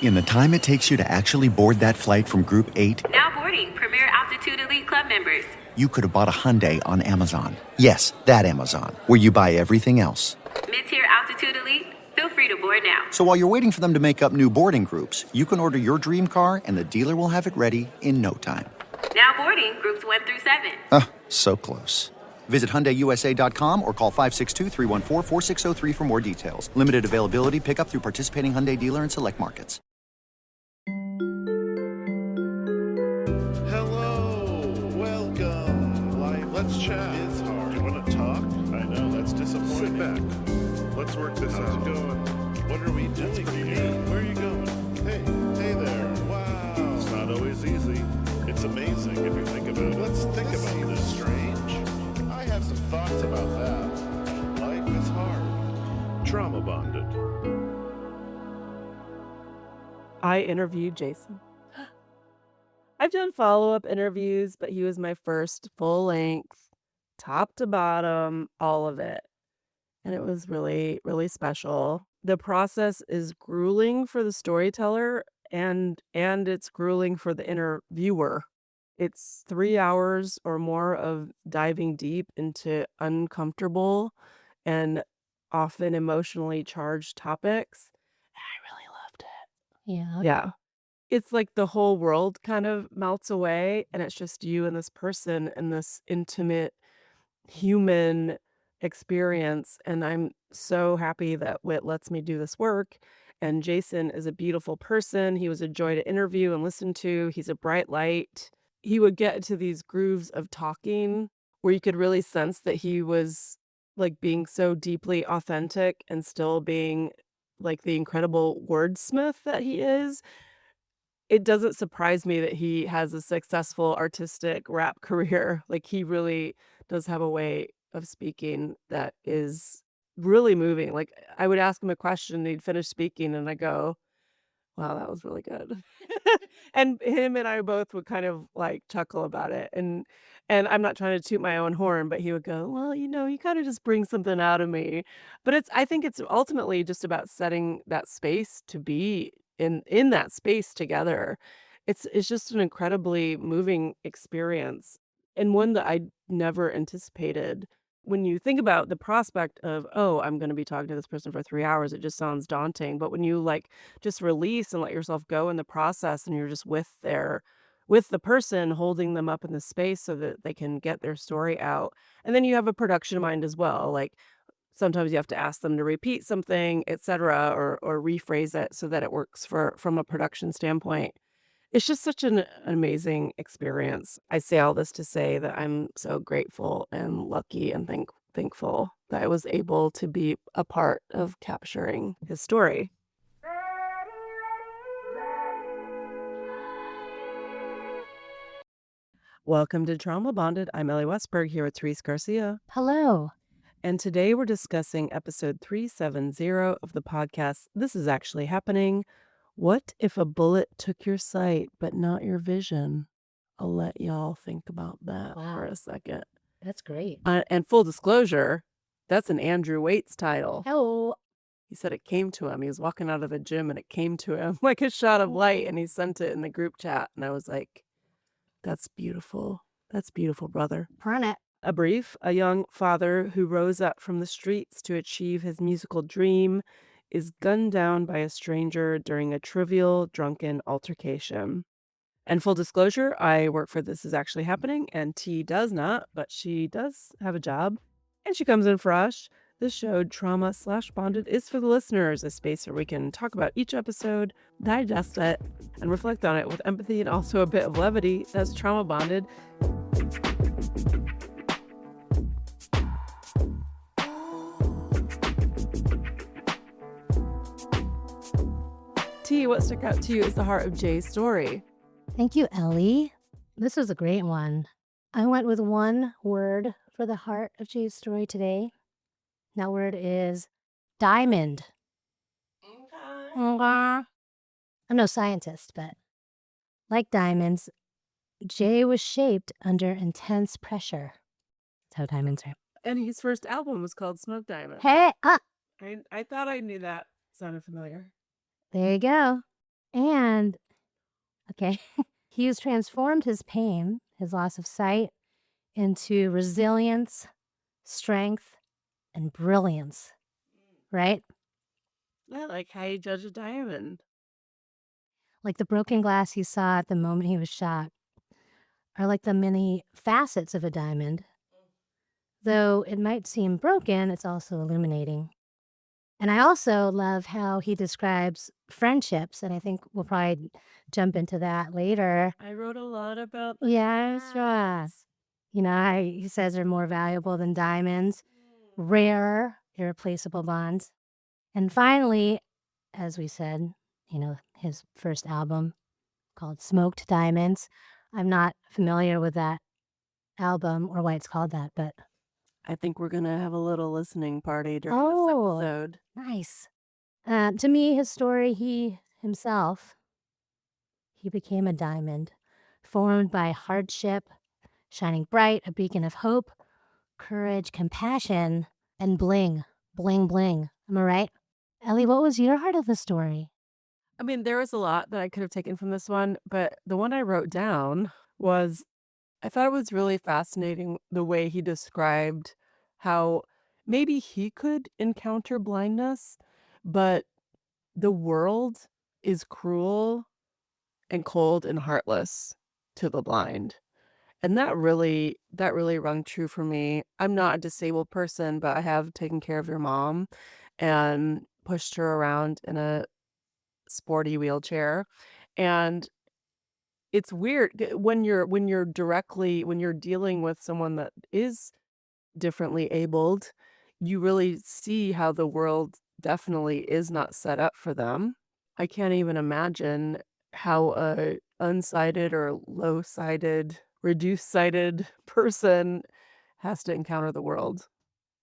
In the time it takes you to actually board that flight from Group 8, Now boarding Premier Altitude Elite Club members. you could have bought a Hyundai on Amazon. Yes, that Amazon, where you buy everything else. Mid-tier Altitude Elite, feel free to board now. So while you're waiting for them to make up new boarding groups, you can order your dream car and the dealer will have it ready in no time. Now boarding groups 1 through 7. So close. Visit HyundaiUSA.com or call 562-314-4603 for more details. Limited availability. Pick up through participating Hyundai dealer in select markets. Hello, welcome. Let's chat. It's hard. You want to talk? I know, that's disappointing. Sit back. Let's work this out. How's it going? What are we doing here? Where are you going? Hey there. Wow. It's not always easy. It's amazing if you think about it. Let's think about this. Strange. I have some thoughts about that. Life is hard. Trauma bonded. I interviewed Jason. I've done follow-up interviews, but he was my first full length, top to bottom, all of it. And it was really, really special. The process is grueling for the storyteller and it's grueling for the interviewer. It's 3 hours or more of diving deep into uncomfortable and often emotionally charged topics. And I really loved it. Yeah. Yeah. It's like the whole world kind of melts away and it's just you and this person and this intimate human experience. And I'm so happy that Whit lets me do this work. And Jason is a beautiful person. He was a joy to interview and listen to. He's a bright light. He would get into these grooves of talking where you could really sense that he was like being so deeply authentic and still being like the incredible wordsmith that he is. It doesn't surprise me that he has a successful artistic rap career. Like he really does have a way of speaking that is really moving. Like I would ask him a question and he'd finish speaking and I go, wow, that was really good. And him and I both would kind of like chuckle about it. And I'm not trying to toot my own horn, but he would go, well, you kind of just bring something out of me. But I think it's ultimately just about setting that space to be in that space together. It's just an incredibly moving experience and one that I never anticipated. When you think about the prospect of, oh, I'm going to be talking to this person for 3 hours, it just sounds daunting. But when you like just release and let yourself go in the process and you're just with the person, holding them up in the space so that they can get their story out. And then you have a production mind as well. Like sometimes you have to ask them to repeat something, etc., or rephrase it so that it works from a production standpoint. It's just such an amazing experience. I say all this to say that I'm so grateful and lucky and thankful that I was able to be a part of capturing his story. Welcome to Trauma Bonded. I'm Elly Westberg here with Therese Garcia. Hello. And today we're discussing episode 370 of the podcast, This Is Actually Happening. What if a bullet took your sight, but not your vision? I'll let y'all think about that for a second. That's great. And full disclosure, that's an Andrew Waits title. Hello. He said it came to him. He was walking out of the gym and it came to him like a shot of light and he sent it in the group chat. And I was like, that's beautiful. That's beautiful, brother. Run it. A young father who rose up from the streets to achieve his musical dream is gunned down by a stranger during a trivial drunken altercation. And full disclosure, I work for This Is Actually Happening, and T does not, but she does have a job, and she comes in fresh. This show, Trauma/Bonded, is for the listeners, a space where we can talk about each episode, digest it, and reflect on it with empathy and also a bit of levity. That's Trauma Bonded. T, what stuck out to you is the heart of Jay's story. Thank you, Elly. This was a great one. I went with one word for the heart of Jay's story today. That word is diamond. Okay. I'm no scientist, but like diamonds, Jay was shaped under intense pressure. That's how diamonds are. And his first album was called Smoke Diamond. Hey, I thought I knew that. Sounded familiar. there you go. And, okay, he's transformed his pain, his loss of sight, into resilience, strength, and brilliance, right? I like how you judge a diamond. Like the broken glass he saw at the moment he was shot are like the many facets of a diamond. Though it might seem broken, it's also illuminating. And I also love how he describes friendships, and I think we'll probably jump into that later. I wrote a lot about Yes, yes. You know, he says they're more valuable than diamonds, rare, irreplaceable bonds. And finally, as we said, you know, his first album called Smoked Diamonds. I'm not familiar with that album or why it's called that, but I think we're going to have a little listening party during this oh, episode. nice. To me, his story, he himself, he became a diamond, formed by hardship, shining bright, a beacon of hope, courage, compassion, and bling, bling, bling. Am I right? Ellie, what was your heart of the story? I mean, there was a lot that I could have taken from this one, but the one I wrote down was I thought it was really fascinating the way he described how maybe he could encounter blindness, but the world is cruel and cold and heartless to the blind. And that really rung true for me. I'm not a disabled person, but I have taken care of your mom and pushed her around in a sporty wheelchair. And it's weird when you're dealing with someone that is differently abled, you really see how the world definitely is not set up for them. I can't even imagine how a unsighted or low-sighted, reduced-sighted person has to encounter the world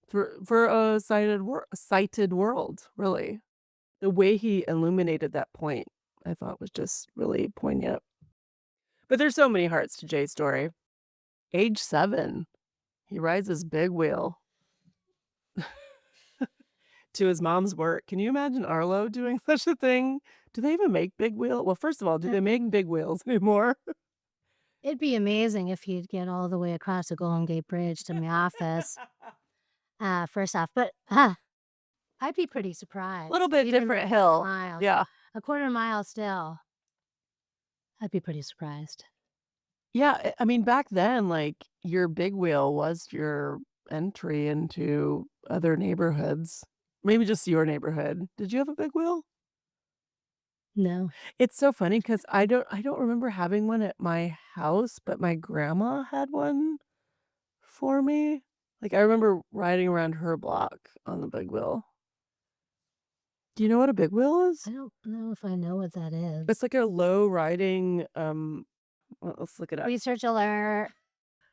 for a sighted world, really. The way he illuminated that point, I thought was just really poignant. But there's so many hearts to Jay's story. Age 7, he rides his big wheel to his mom's work. Can you imagine Arlo doing such a thing? Do they even make big wheel? Well, first of all, do they make big wheels anymore? It'd be amazing if you'd get all the way across the Golden Gate Bridge to my office. First off, but I'd be pretty surprised. A little bit Even different a hill. mile. Yeah. A quarter mile still. I'd be pretty surprised. Yeah, I mean, back then, like, your big wheel was your entry into other neighborhoods. Maybe just your neighborhood. Did you have a big wheel? No. It's so funny because I don't remember having one at my house, but my grandma had one for me. Like, I remember riding around her block on the big wheel. Do you know what a big wheel is? I don't know if I know what that is. It's like a low riding, well, let's look it up. Research alert.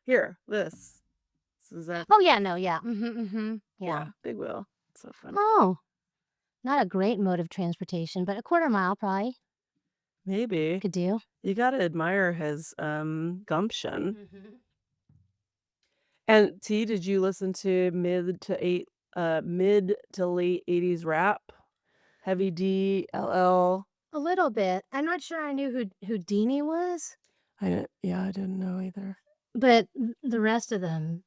Here, this. This is that. Oh, yeah, no, yeah. Yeah. Big wheel. It's so funny. Oh, not a great mode of transportation, but a quarter mile probably Maybe. could do. You gotta admire his gumption. Mm-hmm. And T, did you listen to mid to late 80s rap? Heavy D, LL. A little bit. I'm not sure I knew who Deanie was, I didn't know either. but the rest of them,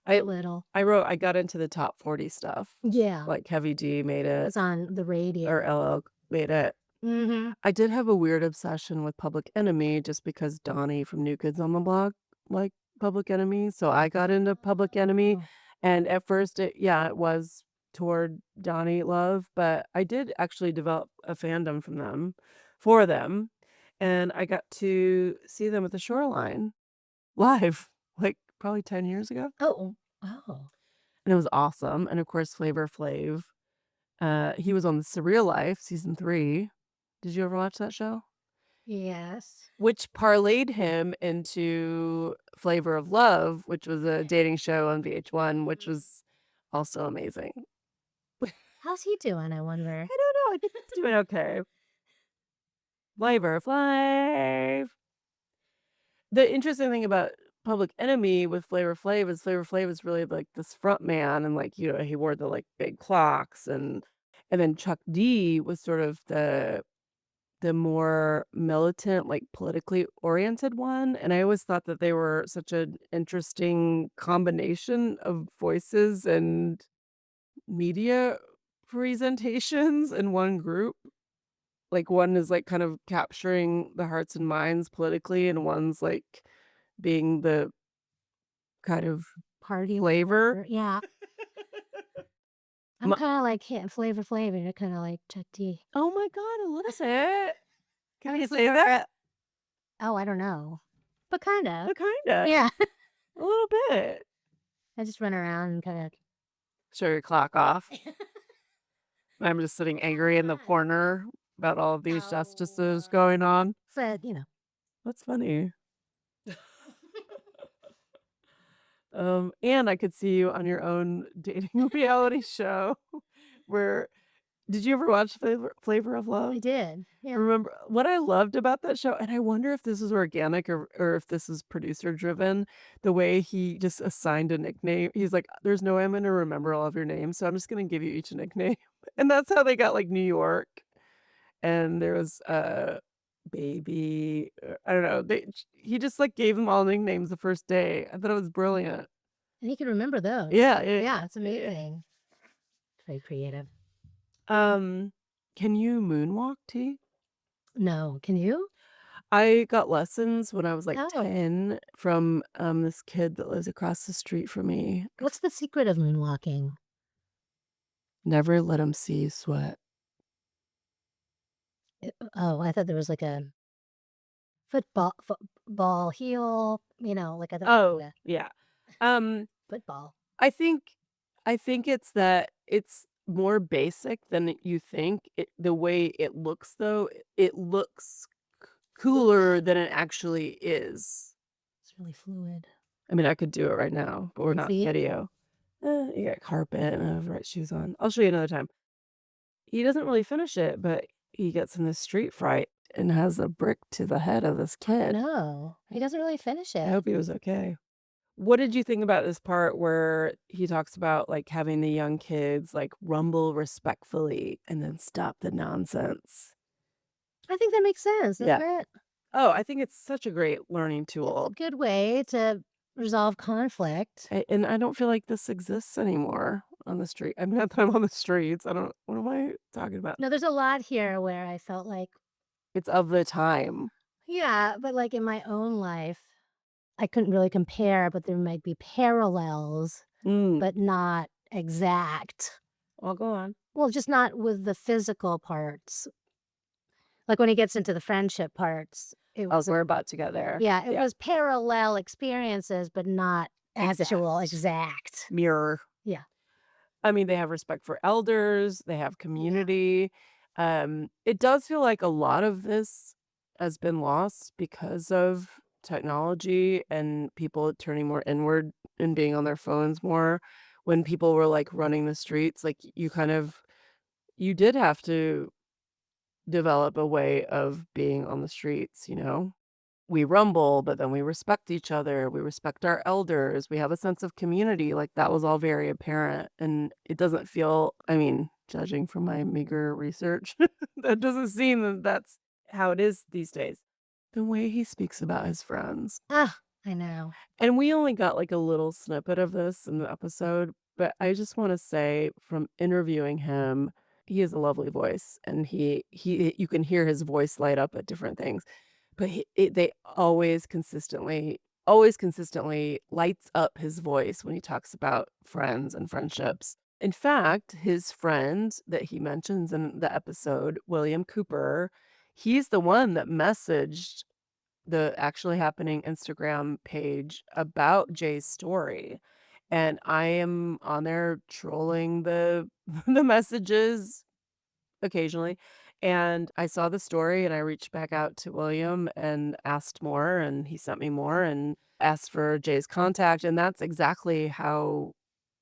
a little. I got into the top 40 stuff. Yeah. Like Heavy D made it. It's on the radio. Or LL made it. Mm-hmm. I did have a weird obsession with Public Enemy just because Donnie from New Kids on the Block liked Public Enemy. So I got into Public Enemy. Oh. And at first, it was toward Donnie Love. But I did actually develop a fandom for them. And I got to see them at the Shoreline live, like probably 10 years ago. Oh. And it was awesome. And of course, Flavor Flav. He was on The Surreal Life, season 3. Did you ever watch that show? Yes. Which parlayed him into Flavor of Love, which was a dating show on VH1, which was also amazing. How's he doing, I wonder? I don't know. I think he's doing okay. Flavor Flav. The interesting thing about Public Enemy with Flavor Flav is really like this front man, and like, you know, he wore the like big clocks, and then Chuck D was sort of the the more militant, like politically oriented one. And I always thought that they were such an interesting combination of voices and media presentations in one group. Like one is like kind of capturing the hearts and minds politically, and one's like being the kind of Party flavor. Yeah. I'm My- kind of like Flavor Flav. You're kind of like Chuck D. oh my God, Alyssa. Can you say that? Oh, I don't know. But kind of. Kinda. Yeah. A little bit. I just run around and kind of. Show your clock off. I'm just sitting angry in the corner about all of these justices going on. Said, you know. That's funny. And I could see you on your own dating reality show where did you ever watch Flavor of Love? I did. Yeah. Remember what I loved about that show, and I wonder if this is organic or if this is producer driven, the way he just assigned a nickname. He's like, there's no way I'm gonna remember all of your names, so I'm just gonna give you each a nickname. And that's how they got like New York. And there was Baby. I don't know. He just like gave them all nicknames the first day. I thought it was brilliant. And he can remember those. Yeah. Yeah, it's amazing. Very creative. Can you moonwalk, T? No, can you? I got lessons when I was like Oh. 10 from this kid that lives across the street from me. What's the secret of moonwalking? Never let him see you sweat. Oh, I thought there was like a football heel, like I thought Oh, like yeah. a football. I think it's that it's more basic than you think. The way it looks though, it looks cooler than it actually is. It's really fluid. I mean, I could do it right now, but we're not See? video. You got carpet and I have the right shoes on. I'll show you another time. He doesn't really finish it, but he gets in this street fright and has a brick to the head of this kid. No, he doesn't really finish I it. hope he was okay. What did you think about this part where he talks about like having the young kids like rumble respectfully and then stop the nonsense? I think that makes sense, doesn't it? Oh, I think it's such a great learning It's tool. a good way to resolve conflict. And I don't feel like this exists anymore on the street. I'm not that I'm on the streets. What am I talking about? No, there's a lot here where I felt like, It's of the time. yeah, but like in my own life, I couldn't really compare, but there might be parallels, but not exact. I'll go on. Well, just not with the physical parts. Like when he gets into the friendship parts, it was, We're about to get there. yeah, it was parallel experiences, but not actual exact. Mirror. Yeah. I mean, they have respect for elders, they have community. It does feel like a lot of this has been lost because of technology and people turning more inward and being on their phones more. When people were like running the streets, like you did have to develop a way of being on the streets, We rumble, but then we respect each other. We respect our elders. We have a sense of community. Like that was all very apparent. And it doesn't feel, I mean, judging from my meager research, that doesn't seem that that's how it is these days. The way he speaks about his friends. Ah, I know. And we only got like a little snippet of this in the episode, but I just want to say from interviewing him, he has a lovely voice and you can hear his voice light up at different things. But they always consistently lights up his voice when he talks about friends and friendships. In fact, his friend that he mentions in the episode, William Cooper, he's the one that messaged the Actually Happening Instagram page about Jay's story. And I am on there trolling the the messages occasionally. And I saw the story and I reached back out to William and asked more, and he sent me more and asked for Jay's contact. And that's exactly how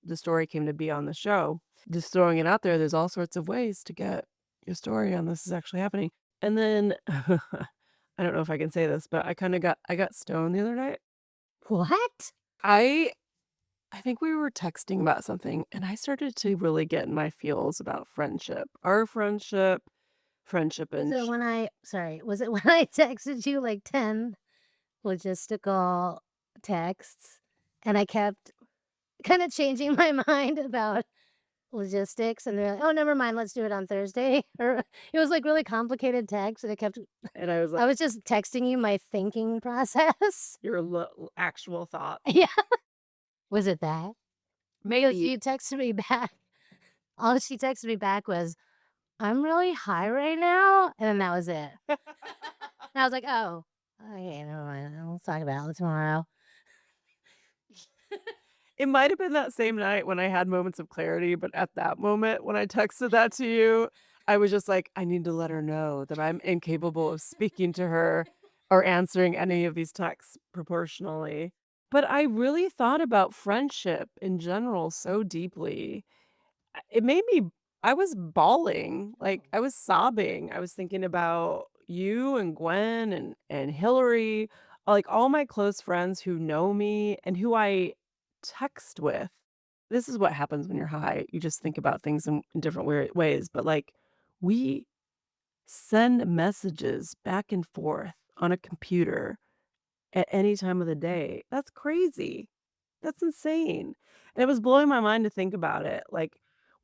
the story came to be on the show. Just throwing it out there, there's all sorts of ways to get your story on This Is Actually Happening. And then I don't know if I can say this, but I got stoned the other night. What? I think we were texting about something and I started to really get in my feels about friendship. Our friendship, friendship and So when was it when I texted you like 10 logistical texts and I kept kind of changing my mind about logistics and they're like, oh, never mind, let's do it on Thursday. Or it was like really complicated text and and I was I like, was just texting you my thinking process. your actual thought. Yeah. Was it that? Maybe. She texted me back. All she texted me back was, I'm really high right now. And then that was it. And I was like, oh, okay, never mind. We'll talk about it tomorrow. It might have been that same night when I had moments of clarity, but at that moment when I texted that to you, I was just like, I need to let her know that I'm incapable of speaking to her or answering any of these texts proportionally. But I really thought about friendship in general so deeply. It made me I was bawling, like, I was sobbing. I was thinking about you and Gwen and Hillary, like, all my close friends who know me and who I text with. This is what happens when you're high. You just think about things in different weird ways, but, like, we send messages back and forth on a computer at any time of the day. That's crazy. That's insane. And it was blowing my mind to think about it. Like,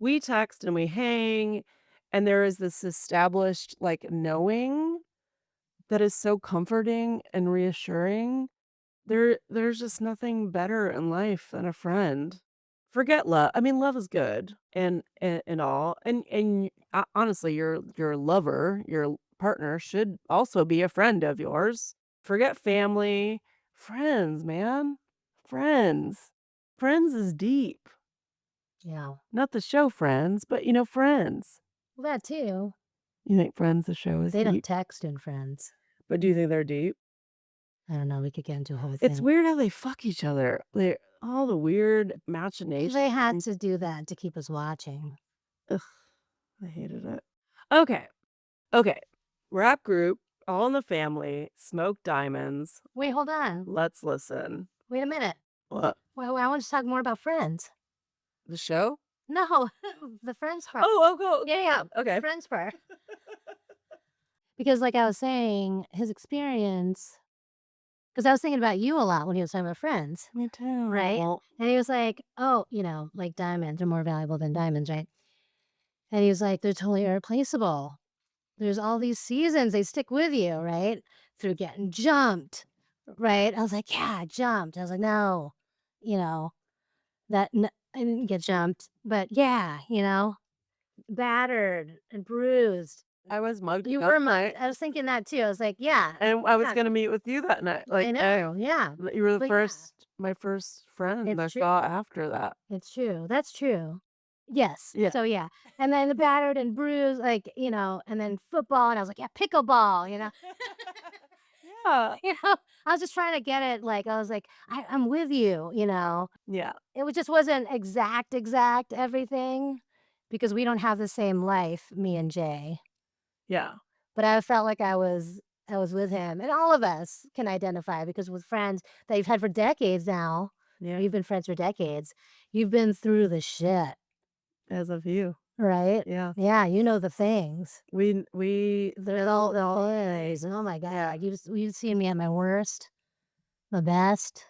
we text and we hang, and there is this established, like, knowing that is so comforting and reassuring. There's just nothing better in life than a friend. Forget love. I mean, love is good and all. And honestly, your lover, your partner should also be a friend of yours. Forget family. Friends, man. Friends. Friends is deep. Yeah. Not the show Friends, but Friends. Well, that too. You think Friends, the show, is They don't deep? text in Friends. But do you think they're deep? I don't know. We could get into a whole It's thing. weird how they fuck each other. All the weird machinations. They had to do that to keep us watching. Ugh, I hated it. Okay. Rap group, all in the family, smoke diamonds. Wait, hold on. Let's listen. Wait a minute. What? Well, I want to talk more about Friends. The show? No, the Friends part. Oh, go. Yeah. Okay. Friends part. Because like I was saying, his experience, because I was thinking about you a lot when he was talking about Friends. Me too. Right? Well, And he was like, oh, like diamonds are more valuable than diamonds, right? And he was like, they're totally irreplaceable. There's all these seasons, they stick with you, right? Through getting jumped, right? I was like, yeah, jumped. I was like, no, you know, I didn't get jumped, but yeah, battered and bruised. I was mugged You up were night, I was thinking that too. I was like, yeah, and I was yeah, gonna meet with you that night. Like, I know, yeah, you were the but first, my first friend I It's true. saw after that. it's true. That's true. Yes. Yeah. So yeah, and then the battered and bruised, like and then football, and I was like, yeah, pickleball, Yeah. I was just trying to get it. Like I was like, I'm with you. Yeah. It just wasn't exact everything because we don't have the same life, me and Jay. Yeah. But I felt like I was with him, and all of us can identify because with friends that you've had for decades now, Yeah. you've been friends for decades. You've been through the shit, As of you. right? Yeah. Yeah, you know the things. We They're all days. Oh my God, you've seen me at my worst, the best.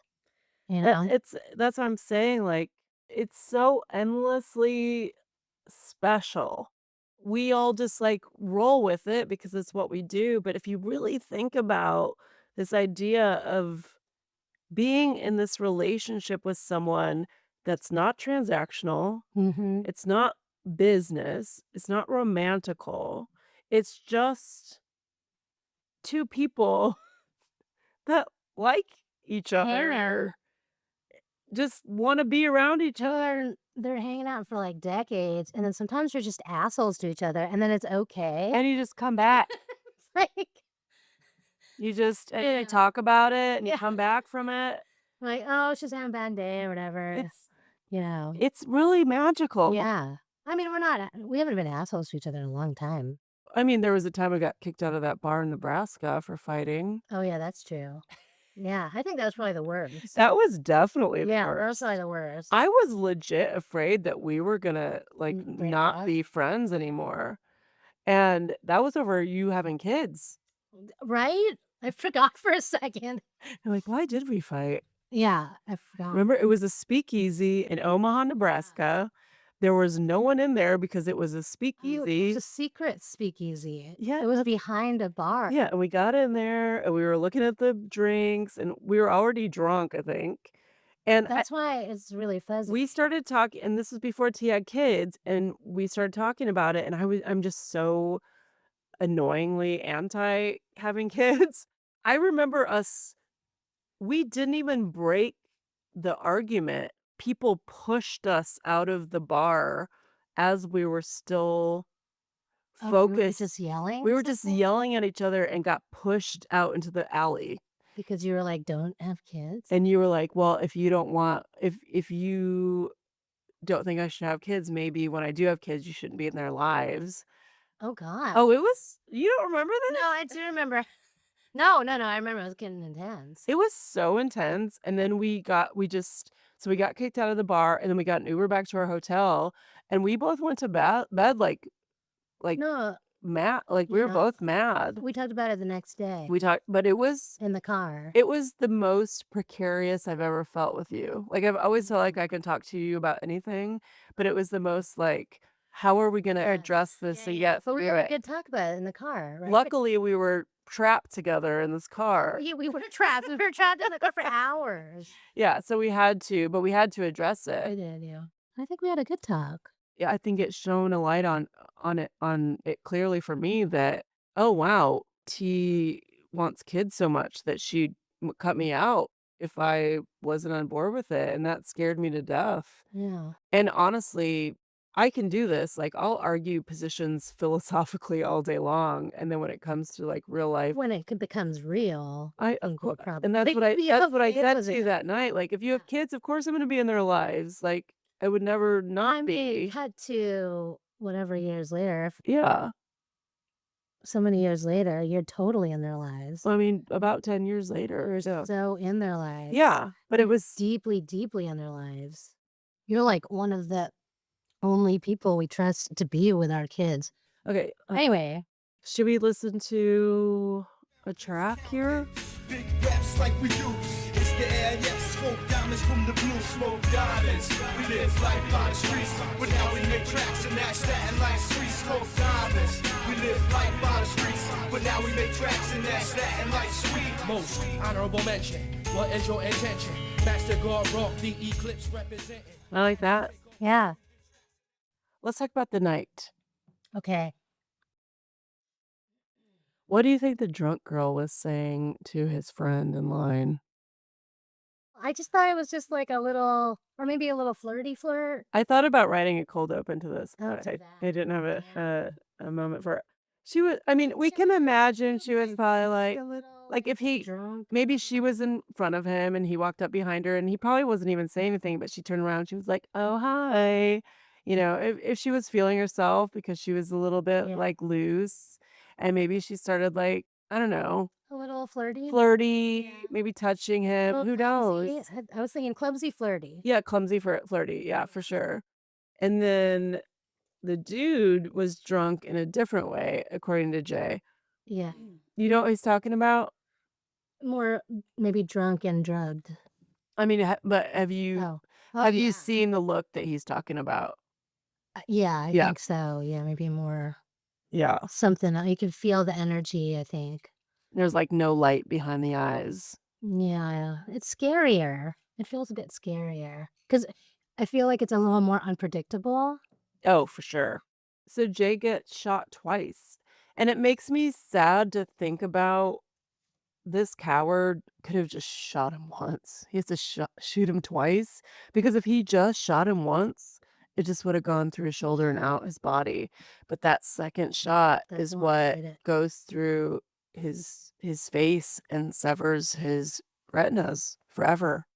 that's what I'm saying. Like, it's so endlessly special. We all just like roll with it because it's what we do. But if you really think about this idea of being in this relationship with someone that's not transactional, Mm-hmm. it's not business, it's not romantical, it's just two people that like each other, just want to be around each other. They're hanging out for like decades, and then sometimes you're just assholes to each other, and then it's okay. And you just come back. It's like, You just and Yeah. you talk about it and you Yeah. come back from it. oh, it's just having a bad day or whatever. It's Yeah. it's really magical. Yeah. I mean, we haven't been assholes to each other in a long time. I mean, there was a time I got kicked out of that bar in Nebraska for fighting. Oh, yeah, that's true. Yeah, I think that was probably the worst. That was definitely the Yeah, that was worst. probably the worst. I was legit afraid that we were gonna like Break not up? be friends anymore. And that was over you having kids. Right? I forgot for a second. You're like, why did we fight? Yeah, I forgot. Remember, it was a speakeasy in Omaha, Nebraska. There was no one in there because it was a It was speakeasy. a secret speakeasy. Yeah. It was behind a bar. Yeah, and we got in there and we were looking at the drinks and we were already drunk, I think. And That's why it's really fuzzy. we started talking, and this was before T had kids, and we started talking about it, and I'm just so annoyingly anti having kids. I remember we didn't even break the argument. People pushed us out of the bar as we were still Oh, you were focused. just yelling? We or were just something? yelling at each other and got pushed out into the alley. Because you were like, don't have kids? And you were like, "Well, if you don't want if you don't think I should have kids, maybe when I do have kids, you shouldn't be in their lives." Oh, God. Oh, you don't remember No, this? I do remember. No, I remember it was getting intense. It was so intense, and then we got kicked out of the bar, and then we got an Uber back to our hotel, and we both went to bed like No, mad, like we were Yeah. both mad. we talked about it the next day We talked, but it was in the car. the most precarious I've ever felt with you. Like, I've always felt like I can talk to you about anything, but it was the most like, how are we gonna address this and get But we through were it? good talk about it in the car, right? Luckily, we were trapped together in this car. We were trapped. We were trapped in the car for hours. Yeah, so we had to address I it. did, yeah. I think we had a good talk. Yeah, I think it shone a light on it clearly for me that, oh wow, T wants kids so much that she'd cut me out if I wasn't on board with it, and that scared me to death. Yeah. And honestly, I can do this. Like, I'll argue positions philosophically all day long, and then when it comes to like real life, When it becomes real, I think we'll probably and that's be that's what I okay said with to you it. that night. Like, if you have kids, of course I'm gonna be in their lives. Like, I would never not I mean, be. cut to whatever years later, Yeah. so many years later, you're totally in their lives. I mean, about 10 years later or so. So in their lives. Yeah, but it was Deeply, deeply in their lives. You're like one of the only people we trust to be with our kids. okay. Anyway, Should we listen to a track here? Big raps like we do. It's the air, yes. Smoke diamonds from the blue. Smoke diamonds. We live life by the streets. But now we make tracks in that Staten Line street. Smoke diamonds. We live life by the streets. But now we make tracks in that Staten Line street. Most honorable mention. What is your intention? Master God Rock, the eclipse representing. I like that. yeah. Let's talk about the night. Okay. What do you think the drunk girl was saying to his friend in line? I just thought it was just like a little, or maybe a little flirty flirt. I thought about writing a cold open to this, Oh, but to I that. didn't have Yeah. a moment for it. She was, I mean, we can imagine she was probably like, A little, if he, drunk. maybe she was in front of him and he walked up behind her and he probably wasn't even saying anything, but she turned around. She was like, "Oh, hi." You know, if she was feeling herself because she was a little bit Yeah. like loose and maybe she started like, I don't know, A little flirty. flirty, Yeah. maybe touching him. Little Who clumsy. knows? I was thinking clumsy flirty. Yeah, clumsy for flirty. Yeah, for sure. And then the dude was drunk in a different way, according to Jay. Yeah. You know what he's talking about? More maybe drunk and drugged. I mean, but have you Oh. have you yeah. seen the look that he's talking about? Yeah, I Yeah. think so. Yeah, maybe more Yeah. something. You can feel the energy, I think. There's like no light behind the eyes. Yeah, it's scarier. It feels a bit scarier because I feel like it's a little more unpredictable. Oh, for sure. So Jay gets shot twice. And it makes me sad to think about this coward could have just shot him once. He has to shoot him twice because if he just shot him once, it just would have gone through his shoulder and out his body. But that second shot That's is the one what that did it. goes through his face and severs his retinas forever.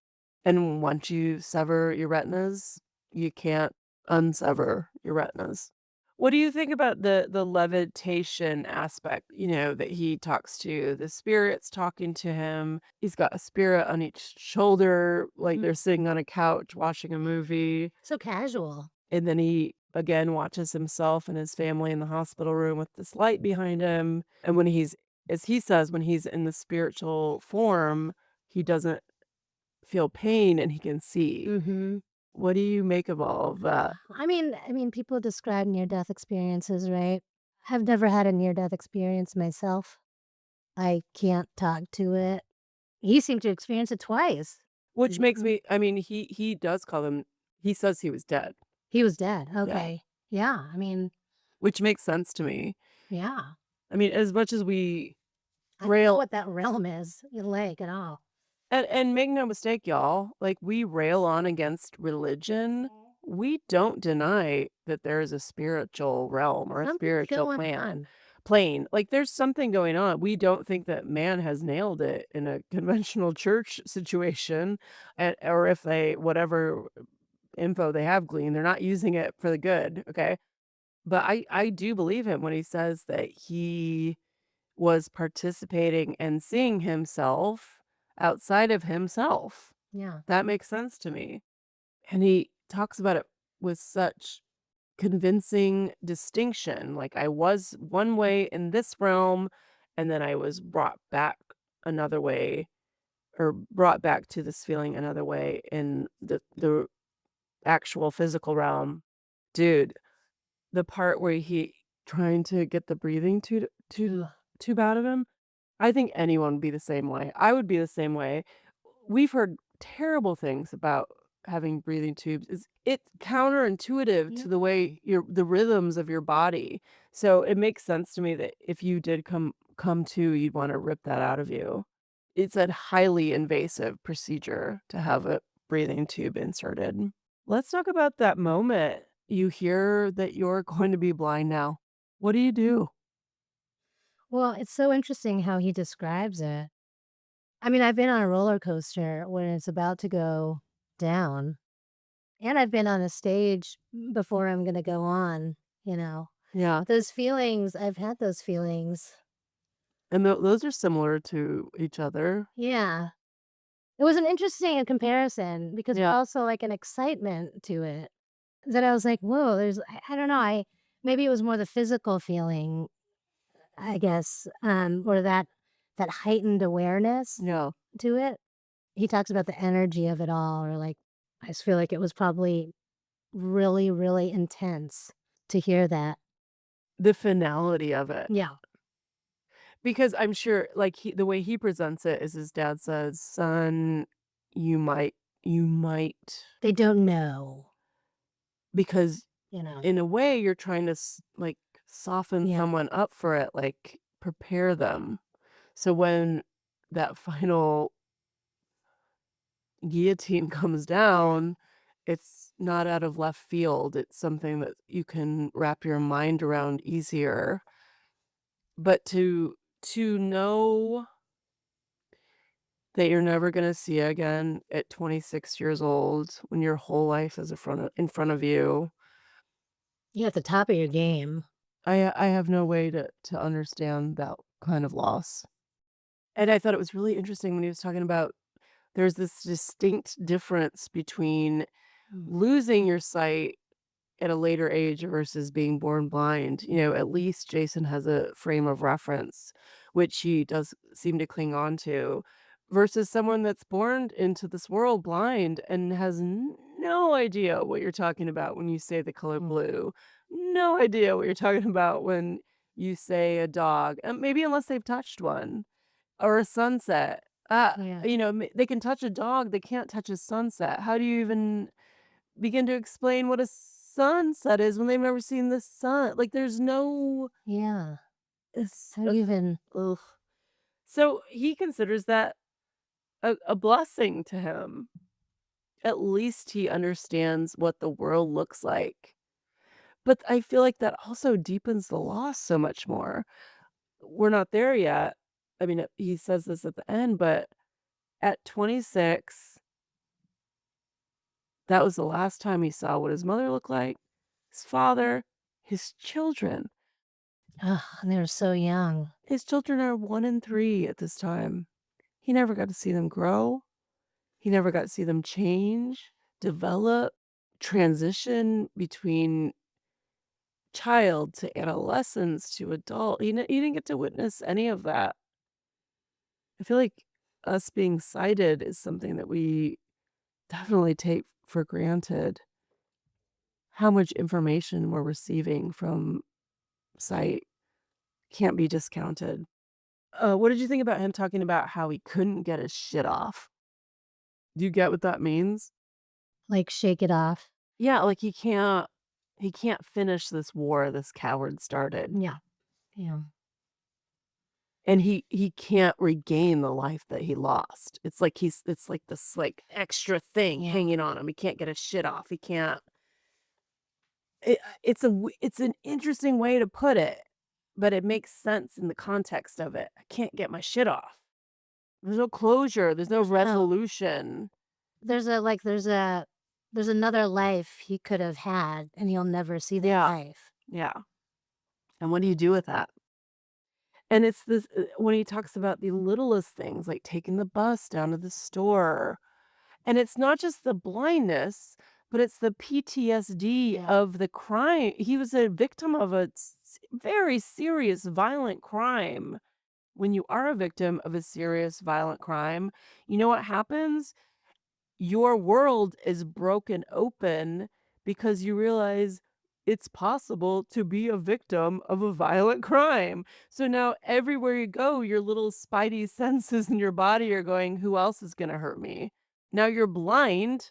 And once you sever your retinas, you can't unsever your retinas. What do you think about the levitation aspect, that he talks to? The spirit's talking to him. He's got a spirit on each shoulder, like they're sitting on a couch watching a movie. So casual. And then he again watches himself and his family in the hospital room with this light behind him. And when he's, as he says, when he's in the spiritual form, he doesn't feel pain and he can see. Mm-hmm. What do you make of all of that? I mean, people describe near-death experiences, right? I've never had a near-death experience myself. I can't talk to it. He seemed to experience it twice. Which makes Mhm. me, I mean, he does call him, he says he was dead. He was dead. Yeah. Okay. Yeah. I mean, Which makes sense to me. yeah. I mean, as much as we I don't know rail, what that realm is, like at all. and make no mistake, y'all, like we rail on against religion, we don't deny that there is a spiritual realm or a Something's spiritual going on. plane. Like there's something going on. We don't think that man has nailed it in a conventional church situation, or if they, whatever info they have gleaned, they're not using it for the good. Okay. But I do believe him when he says that he was participating and seeing himself outside of himself. Yeah. That makes sense to me. And he talks about it with such convincing distinction. Like I was one way in this realm, and then I was brought back another way, or brought back to this feeling another way in the actual physical realm. Dude, the part where he trying to get the breathing tube out of him, I think anyone would be the same way. I would be the same way. We've heard terrible things about having breathing tubes. It's counterintuitive to the way the rhythms of your body. So it makes sense to me that if you did come to, you'd want to rip that out of you. It's a highly invasive procedure to have a breathing tube inserted. Let's talk about that moment. You hear that you're going to be blind now. What do you do? Well, it's so interesting how he describes it. I mean, I've been on a roller coaster when it's about to go down, and I've been on a stage before I'm going to go on, you know. Yeah. Those feelings, I've had those feelings. And those are similar to each other. Yeah. It was an interesting comparison because Yeah. also like an excitement to it that I was like, whoa, I don't know. Maybe it was more the physical feeling, I guess, or that heightened awareness Yeah. to it. He talks about the energy of it all, or like, I just feel like it was probably really, really intense to hear that. The finality of it. Yeah. Because I'm sure, like, the way he presents it is his dad says, "Son, you might," They don't know, because you know. in a way you're trying to like soften Yeah. someone up for it, like prepare them. So when that final guillotine comes down, it's not out of left field. It's something that you can wrap your mind around easier. But to know that you're never gonna see again at 26 years old when your whole life is in front of you, You're at the top of your game. I have no way to understand that kind of loss. And I thought it was really interesting when he was talking about there's this distinct difference between losing your sight at a later age versus being born blind. You know, at least Jason has a frame of reference, which he does seem to cling on to, versus someone that's born into this world blind and has no idea what you're talking about when you say the color blue. No idea what you're talking about when you say a dog, maybe unless they've touched one or a sunset. Yeah. You know, they can touch a dog, they can't touch a sunset. How do you even begin to explain what a sunset is when they've never seen the sun? Like, there's no, Yeah. it's, How do you even, ugh. So he considers that a blessing to him. At least he understands what the world looks like. But I feel like that also deepens the loss so much more. We're not there yet. I mean, he says this at the end, but at 26, that was the last time he saw what his mother looked like, his father, his children. and they were so young. His children are 1 and 3 at this time. He never got to see them grow. He never got to see them change, develop, transition between child to adolescence to adult. You didn't get to witness any of that. I feel like us being sighted is something that we definitely take for granted. How much information we're receiving from sight can't be discounted. What did you think about him talking about how he couldn't get his shit off? Do you get what that means? Like, shake it off. Yeah, like he can't finish this war this coward started. Yeah. Yeah. And he can't regain the life that he lost. It's like it's like this like extra thing Yeah. hanging on him. He can't get his shit off. He can't. It's an interesting way to put it, but it makes sense in the context of it. I can't get my shit off. There's no closure. There's no resolution. There's another life he could have had, and he'll never see that Yeah. life. Yeah. And what do you do with that? And it's this when he talks about the littlest things, like taking the bus down to the store. And it's not just the blindness, but it's the PTSD Yeah. of the crime. He was a victim of a very serious violent crime. When you are a victim of a serious violent crime, you know what happens? Your world is broken open because you realize it's possible to be a victim of a violent crime. So now everywhere you go, your little spidey senses in your body are going, who else is going to hurt me? Now you're blind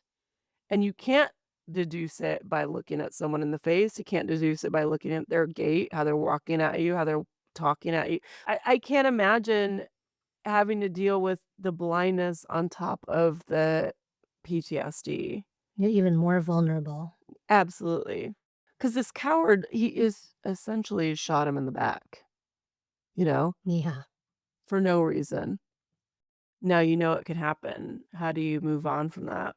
and you can't deduce it by looking at someone in the face. You can't deduce it by looking at their gait, how they're walking at you, how they're talking at you. I can't imagine having to deal with the blindness on top of the PTSD. You're even more vulnerable. Absolutely. Because this coward, he is essentially shot him in the back, Yeah. for no reason. Now you know it can happen. How do you move on from that?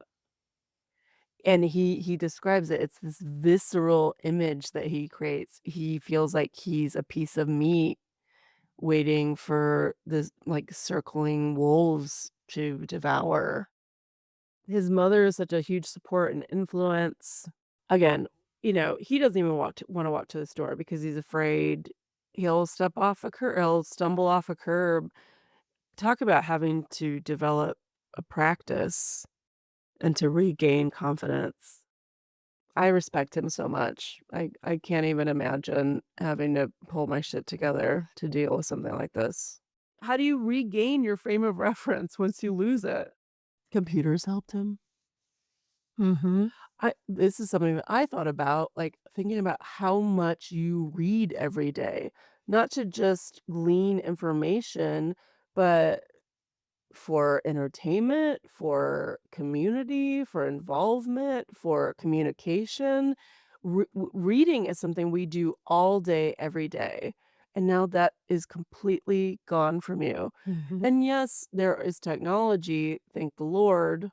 And he describes it. It's this visceral image that he creates. He feels like he's a piece of meat waiting for this like circling wolves to devour. His mother is such a huge support and influence. Again, he doesn't even want to walk to the store because he's afraid he'll he'll stumble off a curb. Talk about having to develop a practice and to regain confidence. I respect him so much. I can't even imagine having to pull my shit together to deal with something like this. How do you regain your frame of reference once you lose it? Computers helped him. Mm-hmm. This is something that I thought about, like thinking about how much you read every day, not to just glean information, but for entertainment, for community, for involvement, for communication. Reading is something we do all day, every day. And now that is completely gone from you. Mm-hmm. And yes, there is technology, thank the Lord,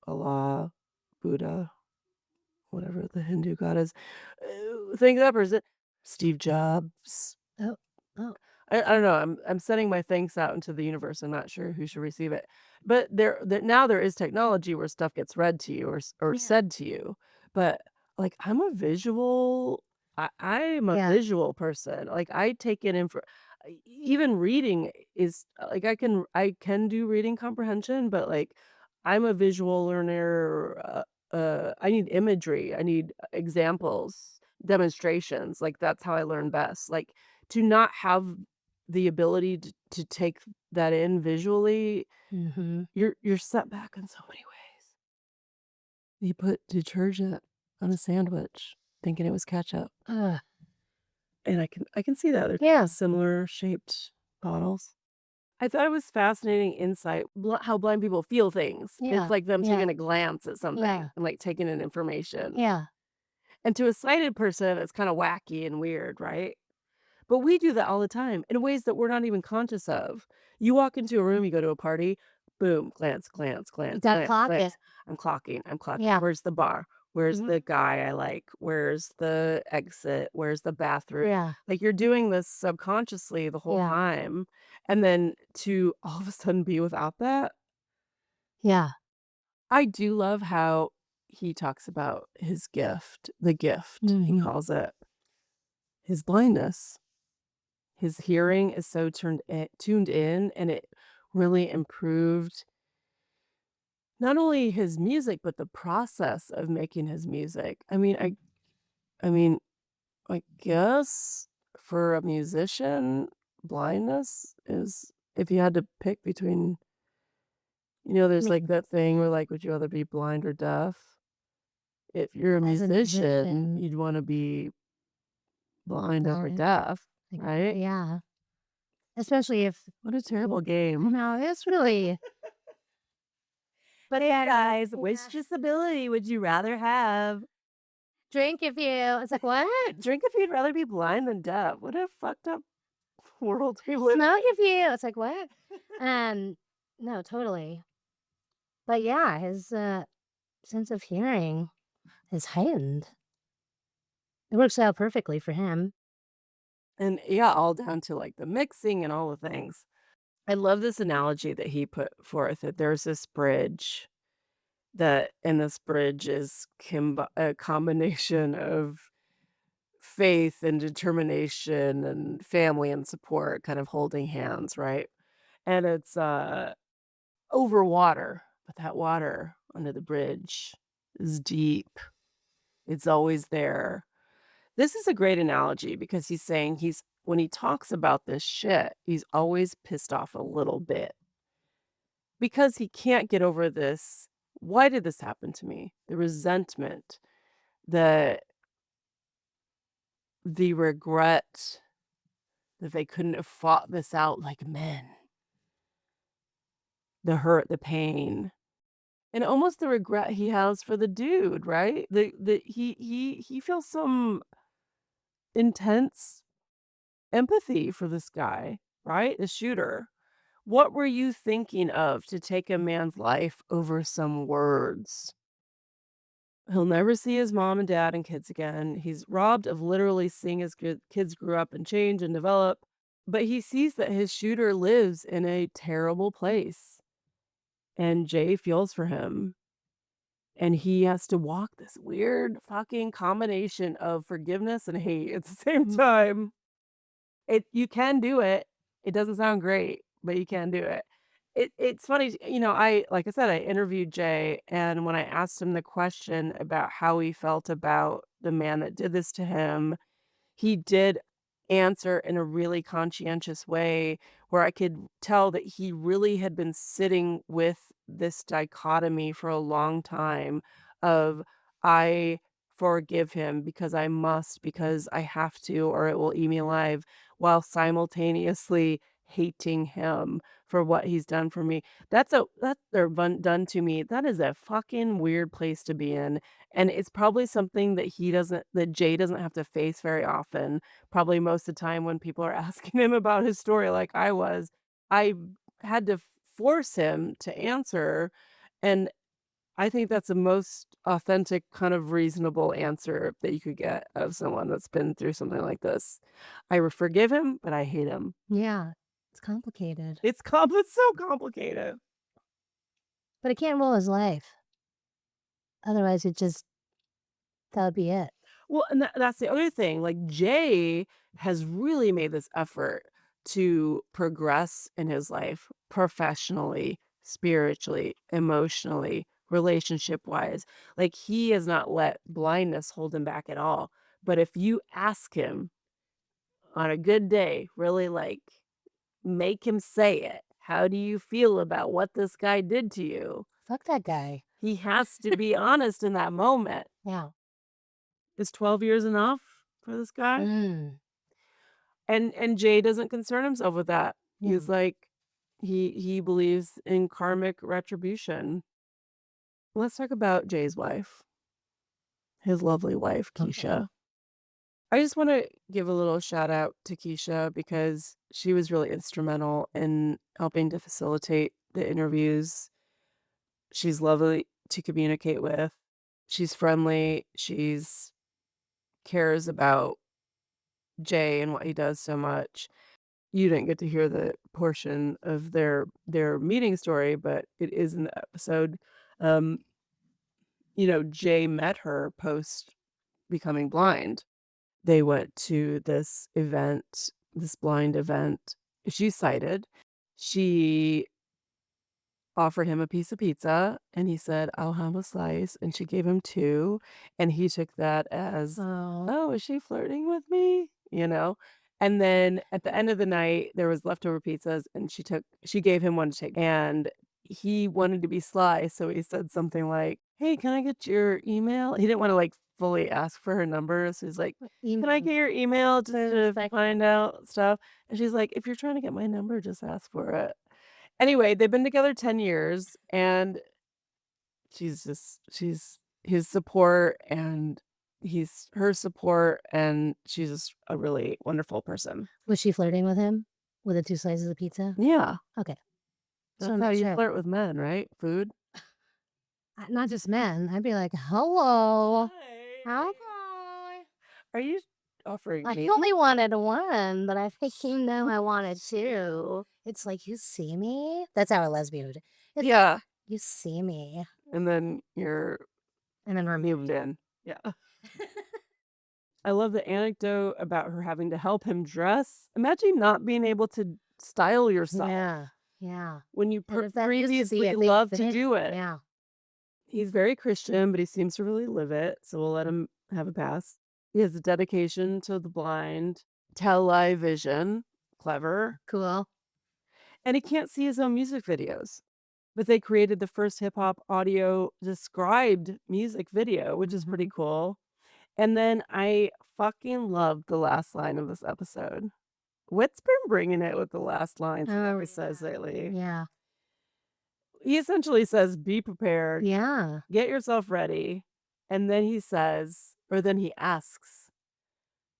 Allah, Buddha, whatever the Hindu god is. Thank that person. Steve Jobs. Oh. Oh. I don't know. I'm sending my thanks out into the universe. I'm not sure who should receive it. But now there is technology where stuff gets read to you or Yeah. said to you. But like I'm a visual I'm a Yeah. visual person. Like I take in info even reading is like I can do reading comprehension, but like I'm a visual learner. I need imagery. I need examples, demonstrations. Like that's how I learn best. Like to not have the ability to take that in visually, Mm-hmm. you're set back in so many ways. You put detergent on a sandwich thinking it was ketchup, Ugh. and I can see that. They're Yeah. similar shaped bottles. I thought it was fascinating insight, how blind people feel things. Yeah. It's like them Yeah. taking a glance at something Yeah. and, like, taking in information. Yeah. And to a sighted person, it's kinda wacky and weird, right? But we do that all the time in ways that we're not even conscious of. You walk into a room, you go to a party, boom, glance, glance, You glance, gotta glance, clock it. glance. I'm clocking. Yeah. Where's the bar? Where's Mhm. the guy I like? Where's the exit? Where's the bathroom? Yeah. Like you're doing this subconsciously the whole Yeah. time. And then to all of a sudden be without that. Yeah. I do love how he talks about his gift, the gift, he Mhm. calls it. his blindness. His hearing is so tuned in, and it really improved not only his music, but the process of making his music. I mean, I guess for a musician, blindness is if you had to pick between, I there's like mean, that thing where like, would you rather be blind or deaf? If you're a as a musician, musician, you'd want to be blind over blind, deaf, like, right? yeah. Especially if, What a terrible I game. know, it's really, But hey, yeah, guys, yeah. which disability would you rather have? Drink if you, it's like, what? Drink if you'd rather be blind than deaf. What a fucked up world we live Smoke if you, it's like, what? No, totally. But yeah, his sense of hearing is heightened. It works out perfectly for him. And yeah, all down to like the mixing and all the things. I love this analogy that he put forth that there's this bridge and this bridge is a combination of faith and determination and family and support kind of holding hands, right? And it's over water, but that water under the bridge is deep. It's always there. This is a great analogy because he's saying when he talks about this shit, he's always pissed off a little bit because he can't get over this. Why did this happen to me? The resentment, the the regret that they couldn't have fought this out like men, the hurt, the pain, and almost the regret he has for the dude, right? He feels some intense empathy for this guy, right? The shooter. What were you thinking of to take a man's life over some words? He'll never see his mom and dad and kids again. He's robbed of literally seeing his kids grow up and change and develop, but he sees that his shooter lives in a terrible place, and Jay feels for him, and he has to walk this weird fucking combination of forgiveness and hate at the same time. You can do it. It doesn't sound great, but you can do it. It's funny, I like I said, I interviewed Jay, and when I asked him the question about how he felt about the man that did this to him, he did answer in a really conscientious way where I could tell that he really had been sitting with this dichotomy for a long time of, I forgive him because I must, because I have to, or it will eat me alive, while simultaneously hating him for what he's done for me. Done to me. That is a fucking weird place to be in. And it's probably something that Jay doesn't have to face very often. Probably most of the time when people are asking him about his story like I was, I had to force him to answer, and I think that's the most authentic, kind of reasonable answer that you could get of someone that's been through something like this. I forgive him, but I hate him. Yeah, it's complicated. It's so complicated. But it can't rule his life. Otherwise, that would be it. Well, and that's the other thing, like, Jay has really made this effort to progress in his life professionally, spiritually, emotionally, relationship-wise. Like, he has not let blindness hold him back at all. But if you ask him on a good day, really, like, make him say it, "How do you feel about what this guy did to you?" Fuck that guy. He has to be honest in that moment. Yeah. Is 12 years enough for this guy? Mm. And Jay doesn't concern himself with that. Yeah. He's like, he believes in karmic retribution. Let's talk about Jay's wife, his lovely wife, Okay. Keisha. I just want to give a little shout out to Keisha because she was really instrumental in helping to facilitate the interviews. She's lovely to communicate with. She's friendly. She's cares about Jay and what he does so much. You didn't get to hear the portion of their meeting story, but it is in the episode. Jay met her post becoming blind, they went to this event, this blind event. She's sighted. She offered him a piece of pizza, and he said, "I'll have a slice," and she gave him 2, and he took that as, Oh, "Oh, is she flirting with me?" You know? And then at the end of the night, there was leftover pizzas, and she gave him one to take, and he wanted to be sly, so he said something like, "Hey, can I get your email?" He didn't wanna, like, fully ask for her number, so he's like, "Can I get your email just to Perfect. find out stuff?" And she's like, "If you're trying to get my number, just ask for it." Anyway, they've been together 10 years, and she's his support, and he's her support, and she's just a really wonderful person. Was she flirting with him with the 2 slices of pizza? Yeah, Okay. Just that's wanna how make you sure. flirt with men, right? Food. Not just men. I'd be like, "Hello. Hi. Are you offering I me? only wanted 1, but I think you know I wanted 2." It's like, "You see me?" That's how a lesbian would. It's, Yeah, "You see me?" and then you're And then we're moved in. Yeah. I love the anecdote about her having to help him dress. Imagine not being able to style yourself Yeah. Yeah. when you And if that used to be previously a big loved to thing. do it. Yeah. He's very Christian, but he seems to really live it, so we'll let him have a pass. He has a dedication to the blind, tele vision, clever, Cool. and he can't see his own music videos. But they created the first hip hop audio described music video, which is pretty cool. And then I fucking loved the last line of this episode. Whit's been bringing it with the last lines he Oh, always says lately. yeah. He essentially says, "Be prepared, Yeah. get yourself ready." And then he says, or then he asks,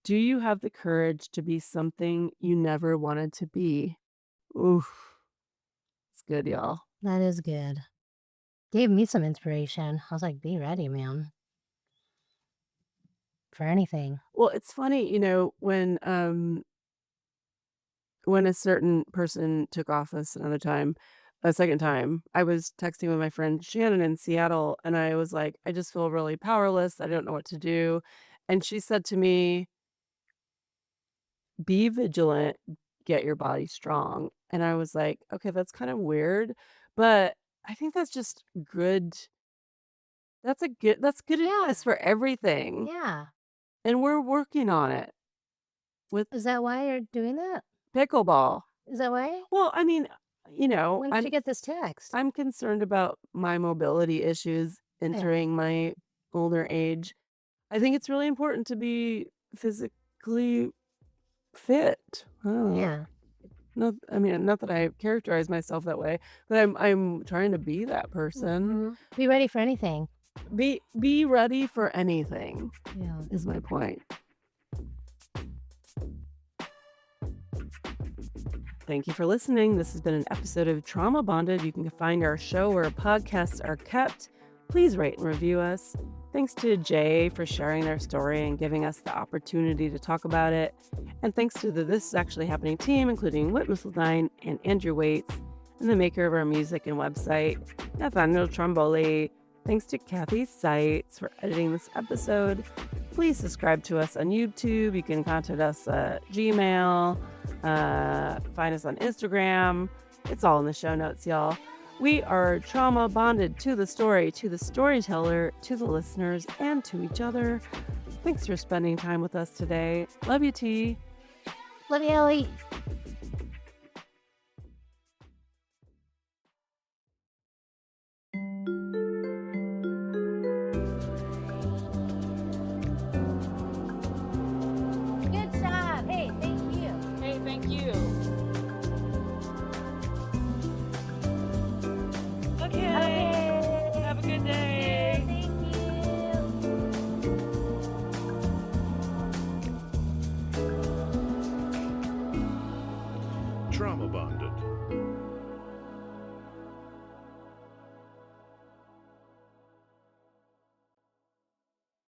"Do you have the courage to be something you never wanted to be?" Oof. It's good, y'all. That is good. Gave me some inspiration. I was like, "Be ready, man." For anything. Well, it's funny, when a certain person took office a second time, I was texting with my friend Shannon in Seattle, and I was like, "I just feel really powerless. I don't know what to do." And she said to me, "Be vigilant, get your body strong." And I was like, "Okay, that's kind of weird, but I think that's just good. That's good Yeah. advice for everything." Yeah. And we're working on it with Is that why you're doing that? pickleball. Is that why? Well, I mean, When did I'm you get this text? I'm concerned about my mobility issues entering my older age. I think it's really important to be physically fit. I don't know. Yeah. Not that I characterize myself that way, but I'm trying to be that person. Be ready for anything. Be ready for anything Yeah. is my point. Thank you for listening. This has been an episode of Trauma Bonded. You can find our show where podcasts are kept. Please rate and review us. Thanks to Jay for sharing their story and giving us the opportunity to talk about it. And thanks to the This Is Actually Happening team, including Whit, Missildine, and Andrew Waits, and the maker of our music and website, Nathaniel Tromboli. Thanks to Cathy Sites for editing this episode. Please subscribe to us on YouTube. You can contact us at Gmail. Find us on Instagram. It's all in the show notes, y'all. We are trauma bonded to the story, to the storyteller, to the listeners, and to each other. Thanks for spending time with us today. Love you, T. Love you, Elly. Good job. Hey, thank you. Hey, thank you. Okay. Have a good day. Thank you. Trauma bonded.